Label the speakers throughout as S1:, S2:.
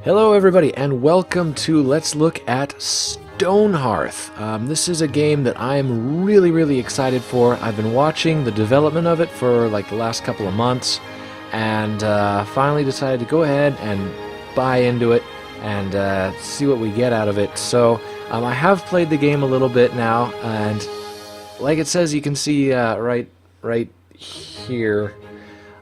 S1: Hello everybody and welcome to Let's Look at Stonehearth. This is a game that I am really excited for. I've been watching the development of it for like the last couple of months and finally decided to go ahead and buy into it and see what we get out of it. So I have played the game a little bit now, and like it says, you can see right here,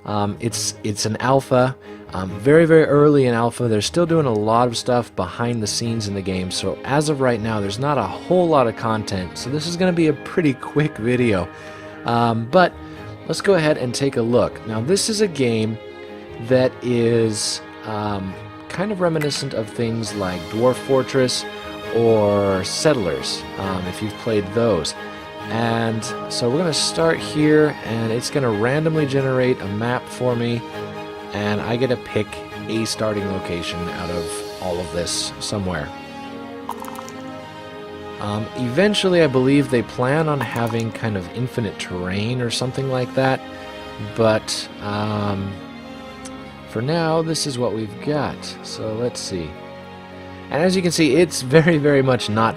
S1: it's an alpha. Very early in alpha. They're still doing a lot of stuff behind the scenes in the game, so as of right now there's not a whole lot of content, so this is going to be a pretty quick video. But let's go ahead and take a look. Now this is a game that is kind of reminiscent of things like Dwarf Fortress or Settlers, if you've played those. And so we're going to start here, and it's going to randomly generate a map for me, and I get to pick a starting location out of all of this somewhere. Eventually, I believe they plan on having kind of infinite terrain or something like that, but for now, this is what we've got. So let's see. And as you can see, it's very much not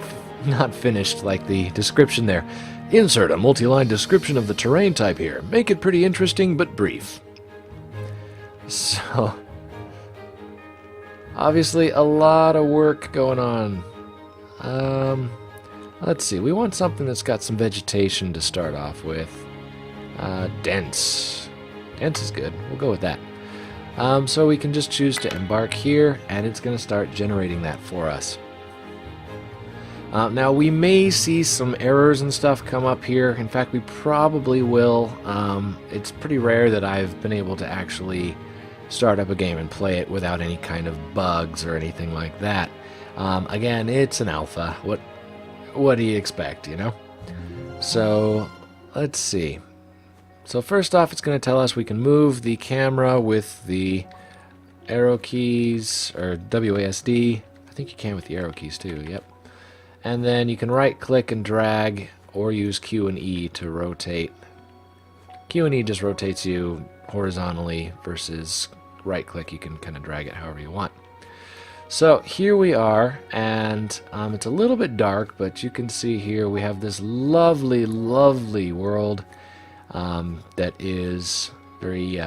S1: finished like the description there. Insert a multi-line description of the terrain type here. Make it pretty interesting but brief. So, obviously a lot of work going on. Let's see, we want something that's got some vegetation to start off with. Dense. Dense is good, we'll go with that. So we can just choose to embark here, and it's going to start generating that for us. Now we may see some errors and stuff come up here. In fact, we probably will. It's pretty rare that I've been able to actually start up a game and play it without any kind of bugs or anything like that. Again, it's an alpha. What do you expect, you know? So let's see. So first off, it's going to tell us we can move the camera with the arrow keys, or WASD. I think you can with the arrow keys too, yep. And then you can right click and drag, or use Q and E to rotate. Q and E just rotates you horizontally, versus right click, you can kind of drag it however you want. So here we are, and it's a little bit dark, but you can see here we have this lovely world that is very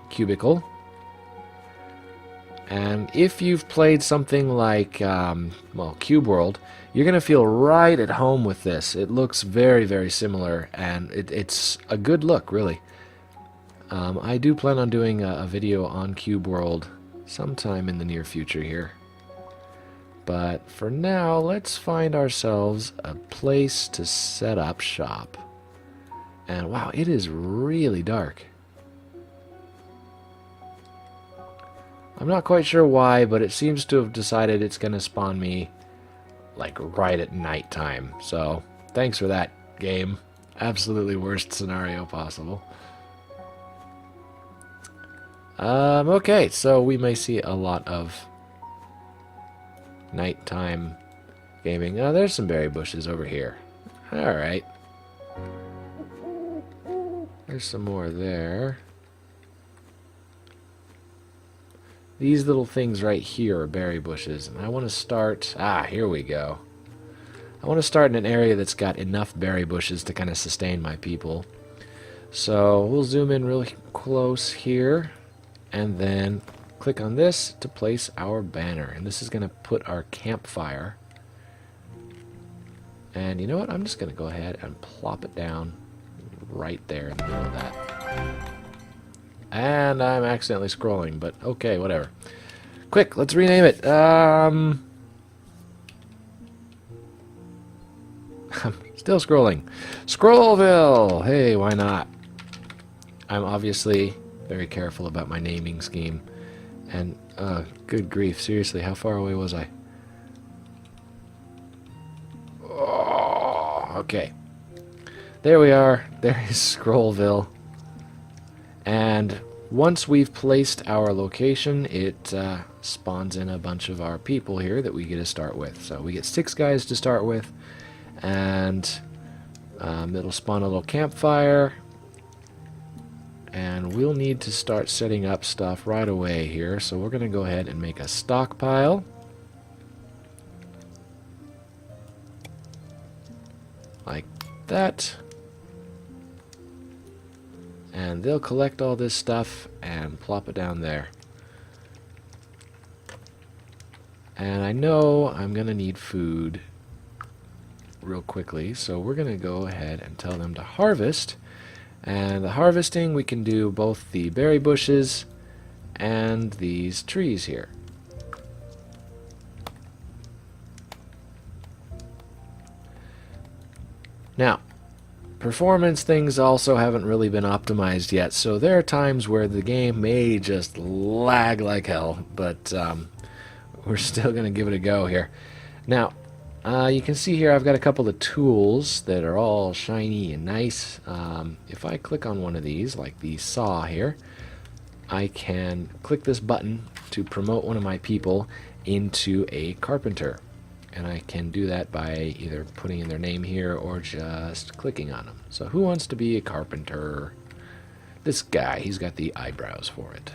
S1: cubical. And if you've played something like Cube World, you're going to feel right at home with this. It looks very similar, and it's a good look, really. I do plan on doing a video on Cube World sometime in the near future here. But for now, let's find ourselves a place to set up shop. And wow, it is really dark. I'm not quite sure why, but it seems to have decided it's going to spawn me like right at nighttime. So thanks for that, game. Absolutely worst scenario possible. Okay, so we may see a lot of nighttime gaming. There's some berry bushes over here. Alright. There's some more there. These little things right here are berry bushes, and I want to start... here we go. I want to start in an area that's got enough berry bushes to kind of sustain my people. So we'll zoom in really close here, and then click on this to place our banner. And this is going to put our campfire. And you know what? I'm just going to go ahead and plop it down right there in the middle of that. And I'm accidentally scrolling, but okay, whatever. Quick, let's rename it. I'm still scrolling. Scrollville! Hey, why not? I'm obviously very careful about my naming scheme. And, good grief, seriously, how far away was I? Oh, okay. There we are. There is Scrollville. And once we've placed our location, it spawns in a bunch of our people here that we get to start with. So we get 6 guys to start with, and it'll spawn a little campfire, and we'll need to start setting up stuff right away here. So we're going to go ahead and make a stockpile. Like that. And they'll collect all this stuff and plop it down there. And I know I'm going to need food real quickly, so we're going to go ahead and tell them to harvest. And the harvesting, we can do both the berry bushes and these trees here. Now, performance things also haven't really been optimized yet, so there are times where the game may just lag like hell, but we're still going to give it a go here. Now, you can see here I've got a couple of tools that are all shiny and nice. If I click on one of these, like the saw here, I can click this button to promote one of my people into a carpenter. And I can do that by either putting in their name here or just clicking on them. So who wants to be a carpenter? This guy, he's got the eyebrows for it.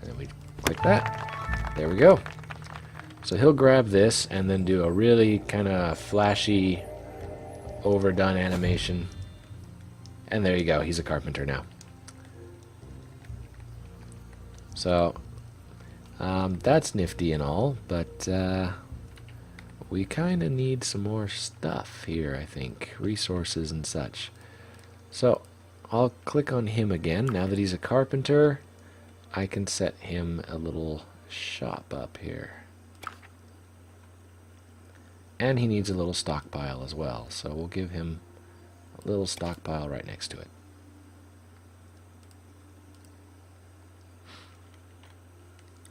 S1: And then we click that. There we go. So he'll grab this and then do a really kind of flashy, overdone animation. And there you go, he's a carpenter now. So, that's nifty and all, but we kind of need some more stuff here, I think. Resources and such. So, I'll click on him again. Now that he's a carpenter, I can set him a little shop up here. And he needs a little stockpile as well, so we'll give him a little stockpile right next to it.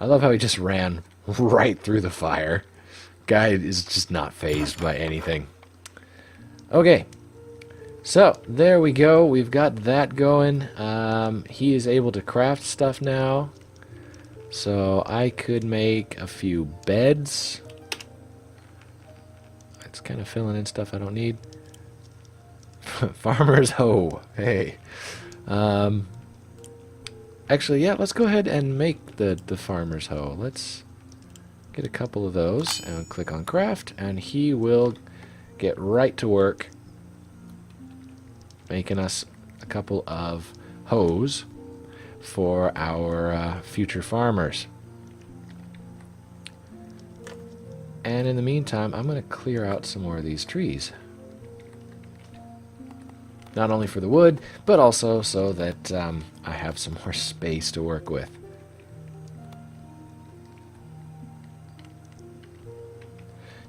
S1: I love how he just ran right through the fire. Guy is just not fazed by anything. Okay, so there we go. We've got that going. He is able to craft stuff now. So I could make a few beds. It's kind of filling in stuff I don't need. Farmer's hoe. Hey. Actually, yeah, let's go ahead and make the farmer's hoe. Let's get a couple of those and click on craft, and he will get right to work making us a couple of hoes for our future farmers. And in the meantime, I'm going to clear out some more of these trees. Not only for the wood, but also so that I have some more space to work with.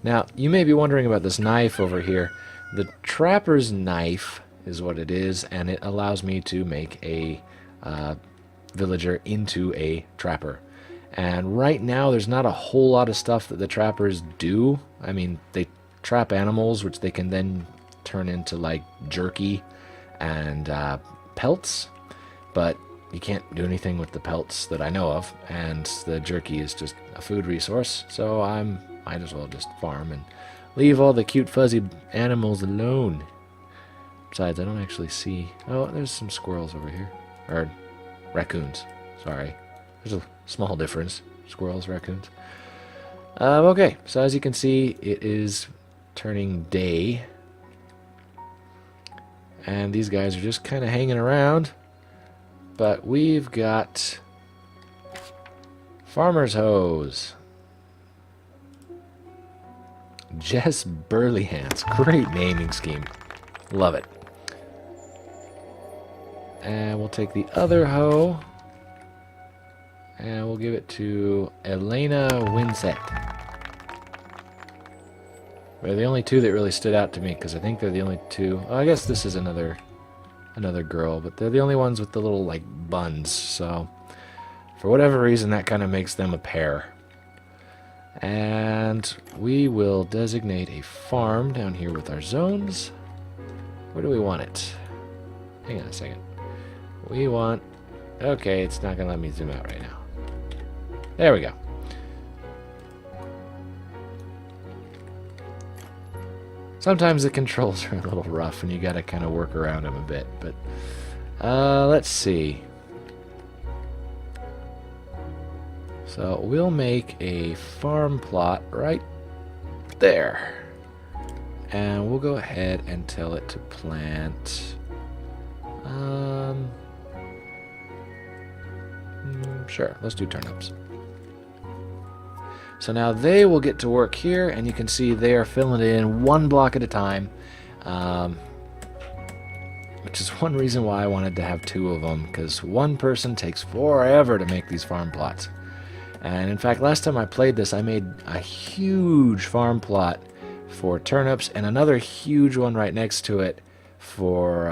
S1: Now, you may be wondering about this knife over here. The trapper's knife is what it is, and it allows me to make a villager into a trapper. And right now, there's not a whole lot of stuff that the trappers do. I mean, they trap animals, which they can then turn into, like, jerky and pelts. But you can't do anything with the pelts that I know of, and the jerky is just a food resource. So I might as well just farm and leave all the cute, fuzzy animals alone. Besides, I don't actually see... Oh, there's some squirrels over here. Or raccoons. Sorry. There's a small difference. Squirrels, raccoons. Okay, so as you can see, it is turning day. And these guys are just kind of hanging around. But we've got farmer's hose. Jess Burleyhance. Great naming scheme. Love it. And we'll take the other hoe. And we'll give it to Elena Winsett. They're the only two that really stood out to me, because I think they're the only two... Oh, I guess this is another girl, but they're the only ones with the little, like, buns. So, for whatever reason, that kind of makes them a pair. And we will designate a farm down here with our zones. Where do we want it? Hang on a second. We want... Okay, it's not going to let me zoom out right now. There we go. Sometimes the controls are a little rough and you got to kind of work around them a bit. But let's see. So we'll make a farm plot right there. And we'll go ahead and tell it to plant... sure, let's do turnips. So now they will get to work here, and you can see they are filling it in one block at a time. Which is one reason why I wanted to have two of them, because one person takes forever to make these farm plots. And in fact, last time I played this, I made a huge farm plot for turnips and another huge one right next to it for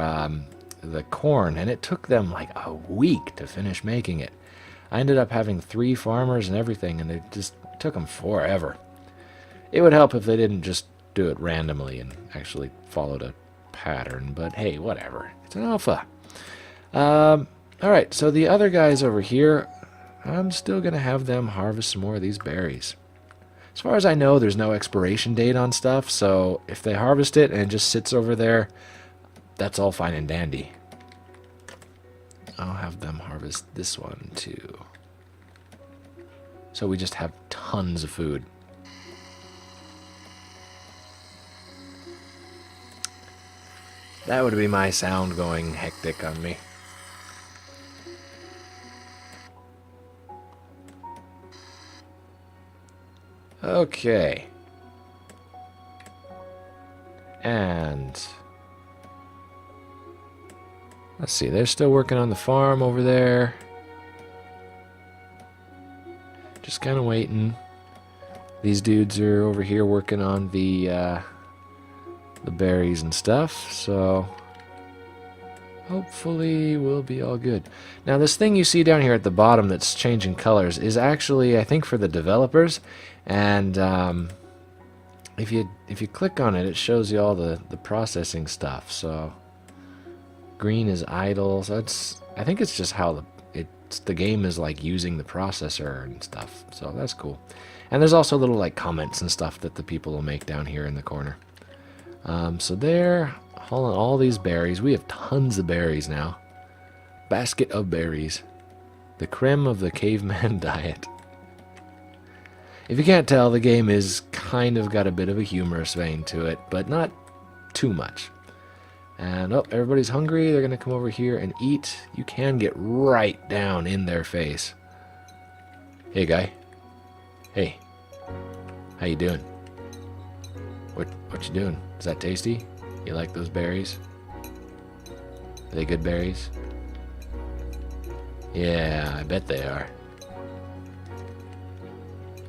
S1: the corn, and it took them like a week to finish making it. I ended up having 3 farmers and everything, and it just took them forever. It would help if they didn't just do it randomly and actually followed a pattern, but hey, whatever. It's an alpha. Alright, so the other guys over here, I'm still going to have them harvest some more of these berries. As far as I know, there's no expiration date on stuff, so if they harvest it and it just sits over there, that's all fine and dandy. I'll have them harvest this one too. So we just have tons of food. That would be my sound going hectic on me. Okay. And let's see, they're still working on the farm over there. Just kind of waiting. These dudes are over here working on the berries and stuff, so hopefully we'll be all good. Now this thing you see down here at the bottom that's changing colors is actually, I think, for the developers, and if you click on it, it shows you all the processing stuff. So green is idle, so I think it's just how the game is like using the processor and stuff, so that's cool. And there's also little like comments and stuff that the people will make down here in the corner. So they're hauling all these berries. We have tons of berries now. Basket of berries. The creme of the caveman diet. If you can't tell, the game is kind of got a bit of a humorous vein to it, but not too much. And oh, everybody's hungry. They're going to come over here and eat. You can get right down in their face. Hey, guy. Hey. How you doing? What you doing? Is that tasty? You like those berries? Are they good berries? Yeah, I bet they are.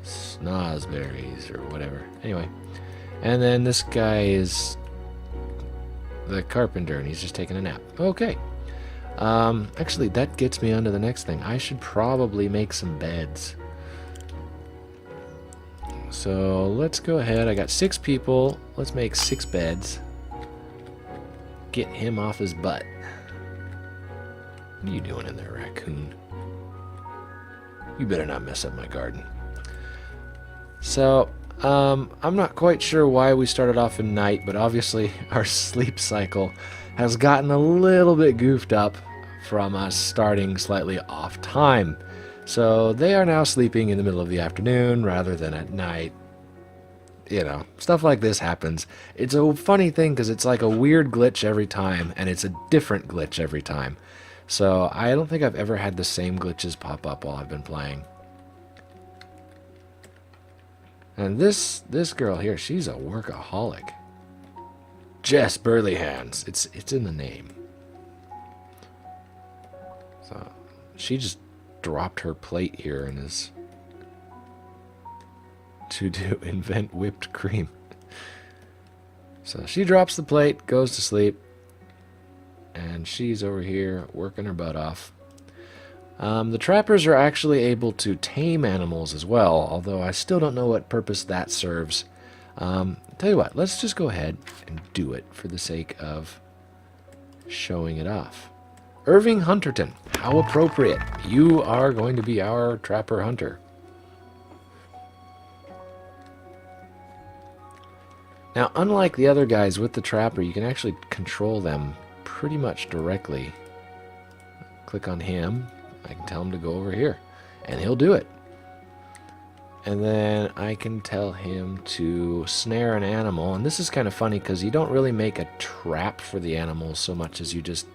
S1: Snozberries or whatever. Anyway. And then this guy is the carpenter, and he's just taking a nap. Okay. Actually, that gets me onto the next thing. I should probably make some beds. So let's go ahead. I got 6 people. Let's make 6 beds. Get him off his butt. What are you doing in there, raccoon? You better not mess up my garden. So, I'm not quite sure why we started off in night, but obviously our sleep cycle has gotten a little bit goofed up from us starting slightly off time. So they are now sleeping in the middle of the afternoon rather than at night. You know, stuff like this happens. It's a funny thing because it's like a weird glitch every time, and it's a different glitch every time. So I don't think I've ever had the same glitches pop up while I've been playing. And this girl here, she's a workaholic. Jess Burleyhands. It's in the name. So she just dropped her plate here and is to invent whipped cream. So she drops the plate, goes to sleep, and she's over here working her butt off. The trappers are actually able to tame animals as well, although I still don't know what purpose that serves. Tell you what, let's just go ahead and do it for the sake of showing it off. Irving Hunterton, how appropriate. You are going to be our trapper hunter. Now, unlike the other guys with the trapper, you can actually control them pretty much directly. Click on him. I can tell him to go over here, and he'll do it. And then I can tell him to snare an animal. And this is kind of funny because you don't really make a trap for the animal so much as you just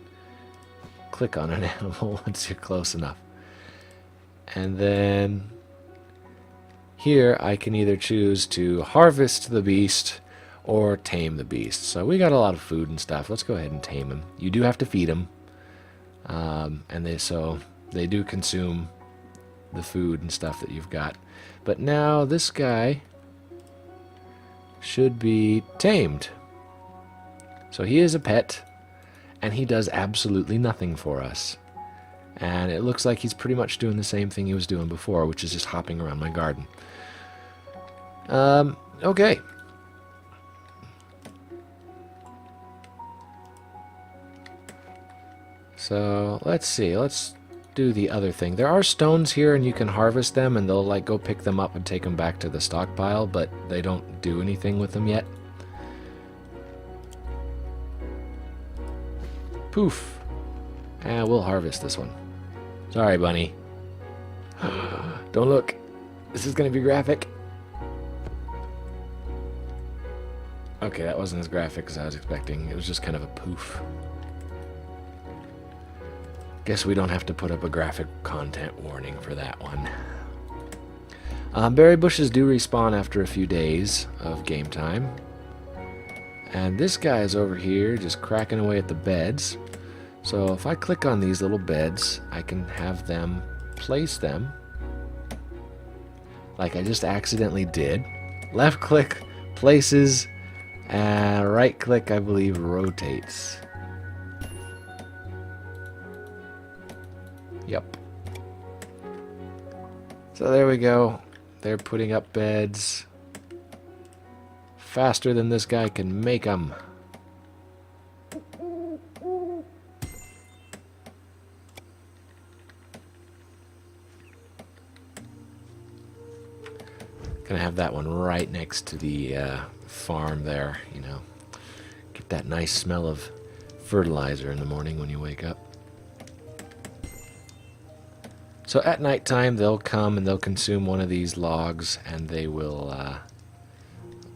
S1: click on an animal once you're close enough. And then here I can either choose to harvest the beast or tame the beast. So we got a lot of food and stuff. Let's go ahead and tame him. You do have to feed him. And they do consume the food and stuff that you've got. But now this guy should be tamed. So he is a pet, and he does absolutely nothing for us. And it looks like he's pretty much doing the same thing he was doing before, which is just hopping around my garden. Okay. So let's see. Let's do the other thing. There are stones here, and you can harvest them, and they'll like go pick them up and take them back to the stockpile, but they don't do anything with them yet. Poof. And we'll harvest this one. Sorry, bunny. Don't look. This is going to be graphic. Okay, that wasn't as graphic as I was expecting. It was just kind of a poof. Guess we don't have to put up a graphic content warning for that one. Berry bushes do respawn after a few days of game time. And this guy is over here just cracking away at the beds. So if I click on these little beds, I can have them place them like I just accidentally did. Left click places, and right click, I believe, rotates. Yep. So there we go. They're putting up beds faster than this guy can make them. Gonna have that one right next to the farm there, you know. Get that nice smell of fertilizer in the morning when you wake up. So at nighttime, they'll come and they'll consume one of these logs, and they will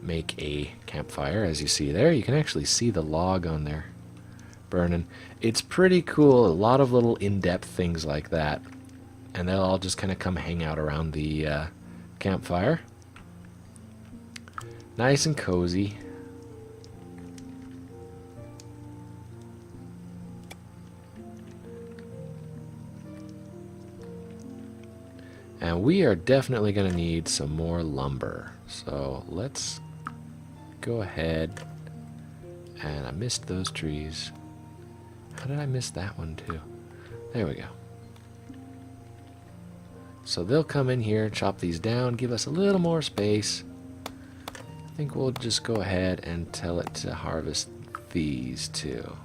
S1: make a campfire, as you see there. You can actually see the log on there burning. It's pretty cool. A lot of little in-depth things like that. And they'll all just kind of come hang out around the campfire. Nice and cozy. And we are definitely going to need some more lumber. So let's go ahead. And I missed those trees. How did I miss that one too? There we go. So they'll come in here, chop these down, give us a little more space. I think we'll just go ahead and tell it to harvest these too.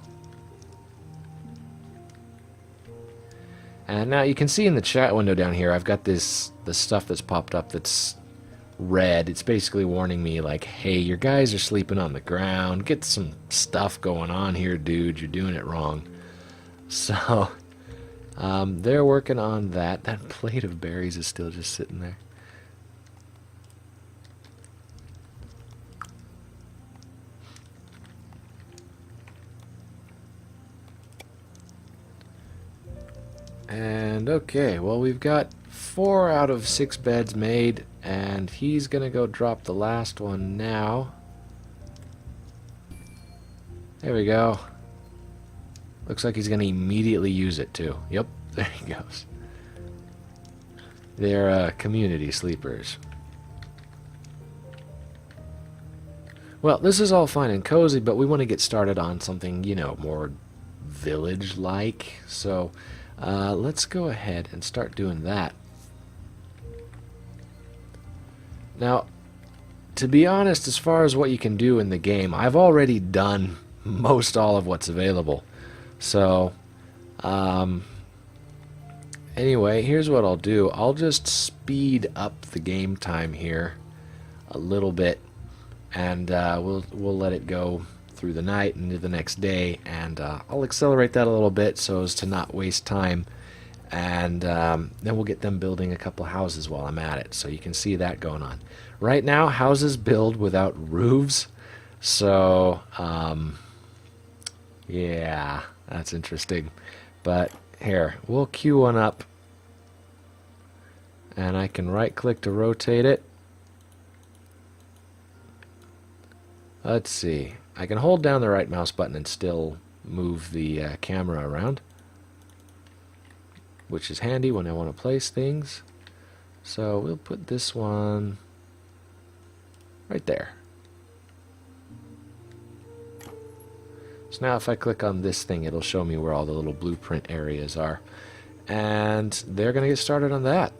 S1: And now you can see in the chat window down here, I've got the stuff that's popped up that's red. It's basically warning me like, hey, your guys are sleeping on the ground. Get some stuff going on here, dude. You're doing it wrong. So they're working on that. That plate of berries is still just sitting there. And okay, well, we've got 4 out of 6 beds made, and he's gonna go drop the last one now. There we go. Looks like he's gonna immediately use it too. Yep, there he goes. They're community sleepers. Well, this is all fine and cozy, but we want to get started on something, you know, more village-like. So let's go ahead and start doing that. Now, to be honest, as far as what you can do in the game, I've already done most all of what's available. So, anyway, here's what I'll do. I'll just speed up the game time here a little bit, and we'll let it go through the night and into the next day, and I'll accelerate that a little bit so as to not waste time And then we'll get them building a couple houses while I'm at it, so you can see that going on. Right now, houses build without roofs, so yeah, that's interesting. But here, we'll queue one up, and I can right click to rotate it. Let's see, I can hold down the right mouse button and still move the camera around, which is handy when I want to place things. So we'll put this one right there. So now if I click on this thing, it'll show me where all the little blueprint areas are. And they're going to get started on that.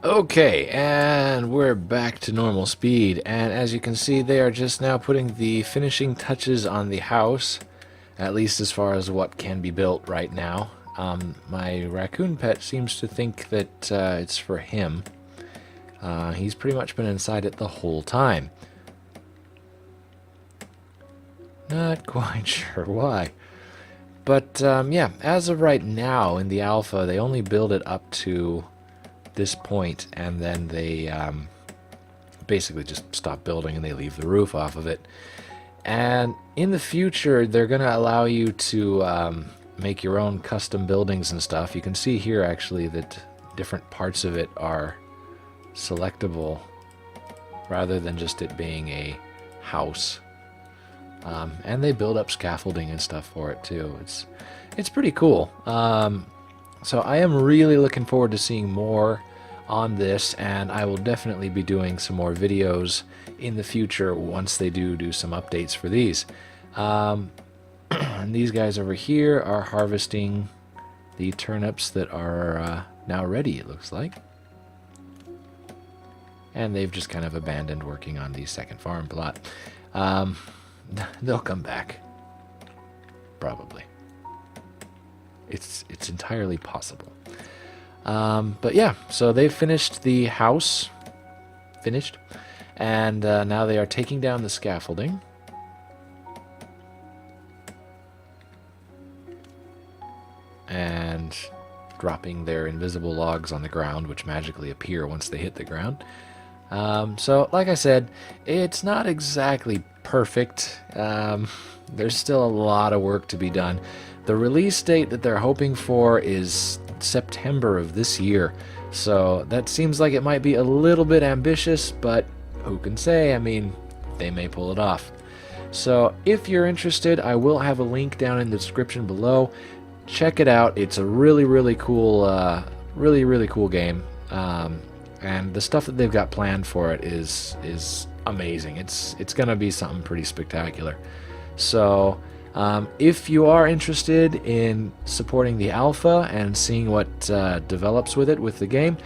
S1: Okay, and we're back to normal speed, and as you can see, they are just now putting the finishing touches on the house, at least as far as what can be built right now. My raccoon pet seems to think that it's for him. He's pretty much been inside it the whole time. Not quite sure why. But yeah, as of right now in the alpha, they only build it up to this point, and then they basically just stop building and they leave the roof off of it. And in the future, they're going to allow you to make your own custom buildings and stuff. You can see here actually that different parts of it are selectable rather than just it being a house. And they build up scaffolding and stuff for it too. It's pretty cool. So I am really looking forward to seeing more on this, and I will definitely be doing some more videos in the future once they do some updates for these. And these guys over here are harvesting the turnips that are now ready, it looks like. And they've just kind of abandoned working on the second farm plot. They'll come back. Probably. It's entirely possible. But yeah, so they've finished the house. And now they are taking down the scaffolding. And dropping their invisible logs on the ground, which magically appear once they hit the ground. So, like I said, it's not exactly perfect. There's still a lot of work to be done. The release date that they're hoping for is September of this year. So that seems like it might be a little bit ambitious, but who can say? I mean, they may pull it off. So if you're interested, I will have a link down in the description below. Check it out. It's a really cool, really cool game. And the stuff that they've got planned for it is amazing. It's gonna be something pretty spectacular. So if you are interested in supporting the alpha and seeing what develops with it with the game,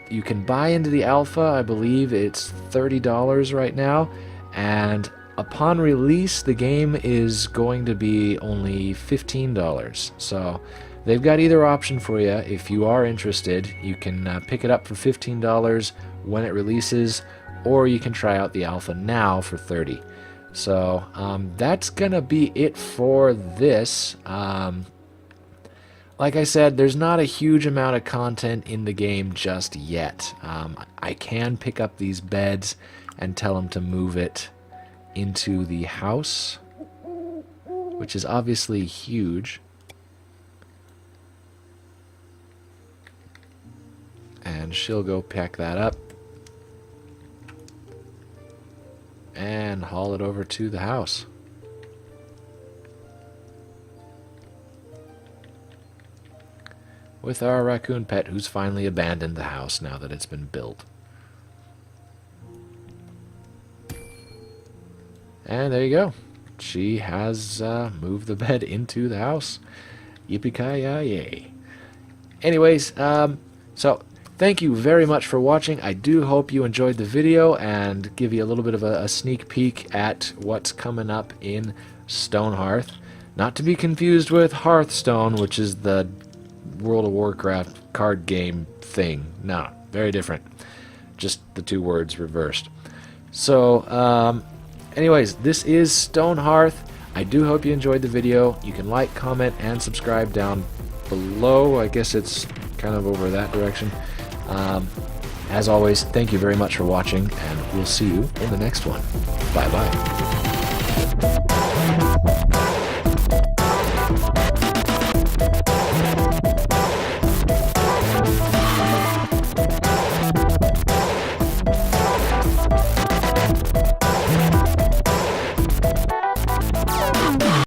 S1: you can buy into the alpha. I believe it's $30 right now, and upon release the game is going to be only $15. So they've got either option for you. If you are interested, you can pick it up for $15 when it releases, or you can try out the alpha now for $30. So that's gonna be it for this. like I said, there's not a huge amount of content in the game just yet. I can pick up these beds and tell them to move it into the house, which is obviously huge. And she'll go pack that up and haul it over to the house. With our raccoon pet, who's finally abandoned the house now that it's been built. And there you go. She has moved the bed into the house. Yippee-ki-yay. Anyways, so thank you very much for watching. I do hope you enjoyed the video and give you a little bit of a sneak peek at what's coming up in Stonehearth. Not to be confused with Hearthstone, which is the World of Warcraft card game thing. No, very different. Just the two words reversed. So, anyways, this is Stonehearth. I do hope you enjoyed the video. You can like, comment, and subscribe down below. I guess it's kind of over that direction. As always, thank you very much for watching, and we'll see you in the next one. Bye-bye.